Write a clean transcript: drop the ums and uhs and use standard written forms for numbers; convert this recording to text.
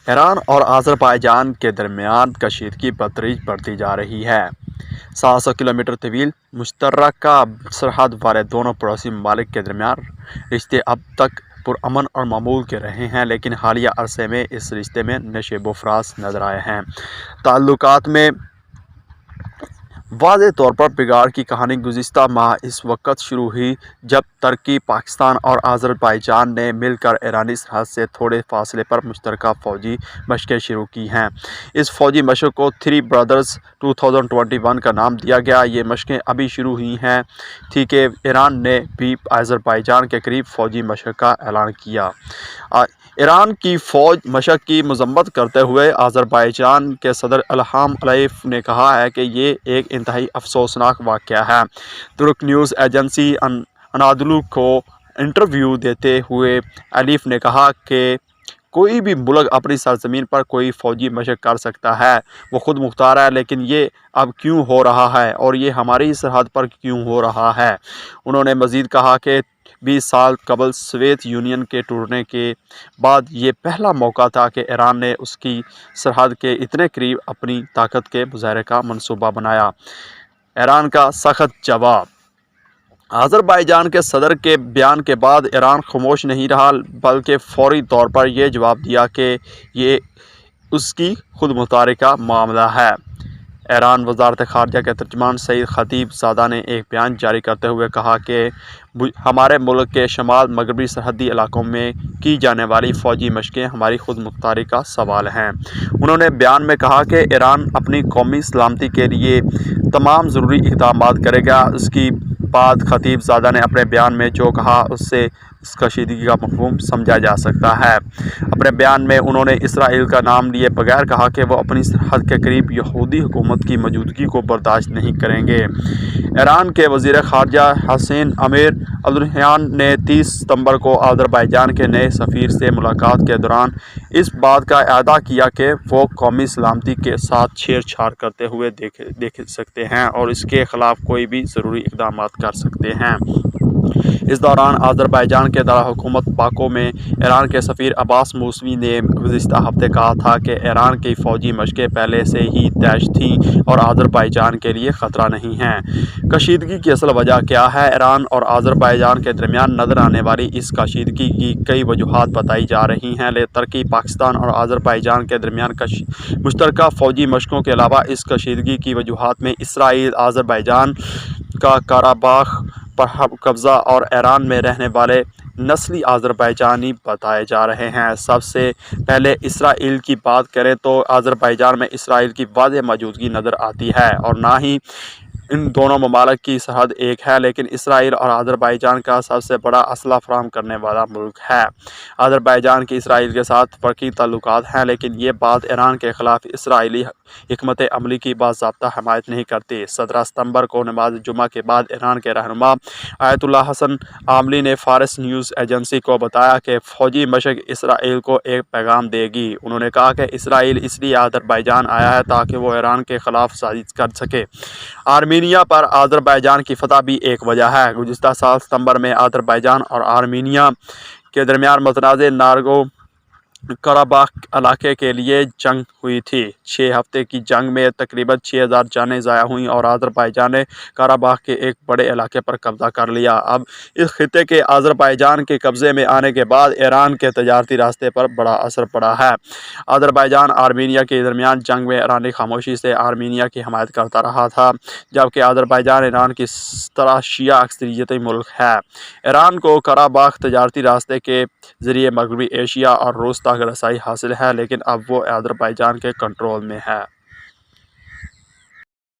ایران اور آذربائیجان کے درمیان کشیدگی بتدریج بڑھتی جا رہی ہے۔ 700 کلومیٹر طویل مشترکہ سرحد والے دونوں پڑوسی ممالک کے درمیان رشتے اب تک پرامن اور معمول کے رہے ہیں، لیکن حالیہ عرصے میں اس رشتے میں نشیب و فراز نظر آئے ہیں۔ تعلقات میں واضح طور پر بگاڑ کی کہانی گزشتہ ماہ اس وقت شروع ہوئی جب ترکی، پاکستان اور آذربائیجان نے مل کر ایرانی سرحد سے تھوڑے فاصلے پر مشترکہ فوجی مشقیں شروع کی ہیں۔ اس فوجی مشق کو 'تھری بردرز 2021' کا نام دیا گیا۔ یہ مشقیں ابھی شروع ہوئی تھیں کہ ایران نے بھی آذربائیجان کے قریب فوجی مشق کا اعلان کیا۔ ایران کی فوج مشق کی مذمت کرتے ہوئے آذربائیجان کے صدر الہام علیف نے کہا ہے کہ یہ ایک انتہائی افسوسناک واقعہ ہے۔ ترک نیوز ایجنسی انادولو کو انٹرویو دیتے ہوئے علیف نے کہا کہ کوئی بھی ملک اپنی سرزمین پر کوئی فوجی مشق کر سکتا ہے، وہ خود مختار ہے، لیکن یہ اب کیوں ہو رہا ہے اور یہ ہماری سرحد پر کیوں ہو رہا ہے؟ انہوں نے مزید کہا کہ 20 سال قبل سوویت یونین کے ٹوٹنے کے بعد یہ پہلا موقع تھا کہ ایران نے اس کی سرحد کے اتنے قریب اپنی طاقت کے مظاہرے کا منصوبہ بنایا۔ ایران کا سخت جواب۔ آذربائیجان کے صدر کے بیان کے بعد ایران خاموش نہیں رہا، بلکہ فوری طور پر یہ جواب دیا کہ یہ اس کی خود مختاری کا معاملہ ہے۔ ایران وزارت خارجہ کے ترجمان سعید خطیب زادہ نے ایک بیان جاری کرتے ہوئے کہا کہ ہمارے ملک کے شمال مغربی سرحدی علاقوں میں کی جانے والی فوجی مشقیں ہماری خود مختاری کا سوال ہیں۔ انہوں نے بیان میں کہا کہ ایران اپنی قومی سلامتی کے لیے تمام ضروری اقدامات کرے گا۔ اس کے بعد خطیب زادہ نے اپنے بیان میں جو کہا اس سے اس کشیدگی کا مفہوم سمجھا جا سکتا ہے۔ اپنے بیان میں انہوں نے اسرائیل کا نام لیے بغیر کہا کہ وہ اپنی سرحد کے قریب یہودی حکومت کی موجودگی کو برداشت نہیں کریں گے۔ ایران کے وزیر خارجہ حسین امیر عبداللہیان نے 30 ستمبر کو آذربائیجان کے نئے سفیر سے ملاقات کے دوران اس بات کا اعادہ کیا کہ وہ قومی سلامتی کے ساتھ چھیڑ چھاڑ کرتے ہوئے دیکھ سکتے ہیں اور اس کے خلاف کوئی بھی ضروری اقدامات کر سکتے ہیں۔ اس دوران آذربائیجان کے دارالحکومت باکو میں ایران کے سفیر عباس موسوی نے گزشتہ ہفتے کہا تھا کہ ایران کی فوجی مشقیں پہلے سے ہی طے تھیں اور آذربائیجان کے لیے خطرہ نہیں ہیں۔ کشیدگی کی اصل وجہ کیا ہے؟ ایران اور آذربائیجان کے درمیان نظر آنے والی اس کشیدگی کی کئی وجوہات بتائی جا رہی ہیں۔ ترکی، پاکستان اور آذربائیجان کے درمیان مشترکہ فوجی مشقوں کے علاوہ اس کشیدگی کی وجوہات میں اسرائیل، آذربائیجان کا قراباخ پر قبضہ اور ایران میں رہنے والے نسلی آذربائیجانی بتائے جا رہے ہیں۔ سب سے پہلے اسرائیل کی بات کریں تو آذربائیجان میں اسرائیل کی واضح موجودگی نظر آتی ہے اور نہ ہی ان دونوں ممالک کی سرحد ایک ہے، لیکن اسرائیل اور آذربائیجان کا سب سے بڑا اسلحہ فراہم کرنے والا ملک ہے۔ آذربائیجان کی اسرائیل کے ساتھ فرقی تعلقات ہیں، لیکن یہ بات ایران کے خلاف اسرائیلی حکمت عملی کی باضابطہ حمایت نہیں کرتی۔ 17 ستمبر کو نماز جمعہ کے بعد ایران کے رہنما آیت اللہ حسن عاملی نے فارس نیوز ایجنسی کو بتایا کہ فوجی مشق اسرائیل کو ایک پیغام دے گی۔ انہوں نے کہا کہ اسرائیل اس لیے آذربائیجان آیا ہے تاکہ وہ ایران کے خلاف سازش کر سکے۔ آرمینیا پر آذربائیجان کی فتح بھی ایک وجہ ہے۔ گزشتہ سال ستمبر میں آذربائیجان اور آرمینیا کے درمیان متنازع ناگورنو قراباخ علاقے کے لیے جنگ ہوئی تھی۔ 6 ہفتے کی جنگ میں تقریباً 6000 جانیں ضائع ہوئیں اور آذربائیجان نے قراباخ کے ایک بڑے علاقے پر قبضہ کر لیا۔ اب اس خطے کے آذربائیجان کے قبضے میں آنے کے بعد ایران کے تجارتی راستے پر بڑا اثر پڑا ہے۔ آذربائیجان آرمینیا کے درمیان جنگ میں ایرانی خاموشی سے آرمینیا کی حمایت کرتا رہا تھا، جبکہ آذربائیجان ایران کی طرح شیعہ اکثریتی ملک ہے۔ ایران کو قراباخ تجارتی راستے کے ذریعے مغربی ایشیا اور روس تک رسائی حاصل ہے، لیکن اب وہ آذربائیجان کے کنٹرول میں ہے۔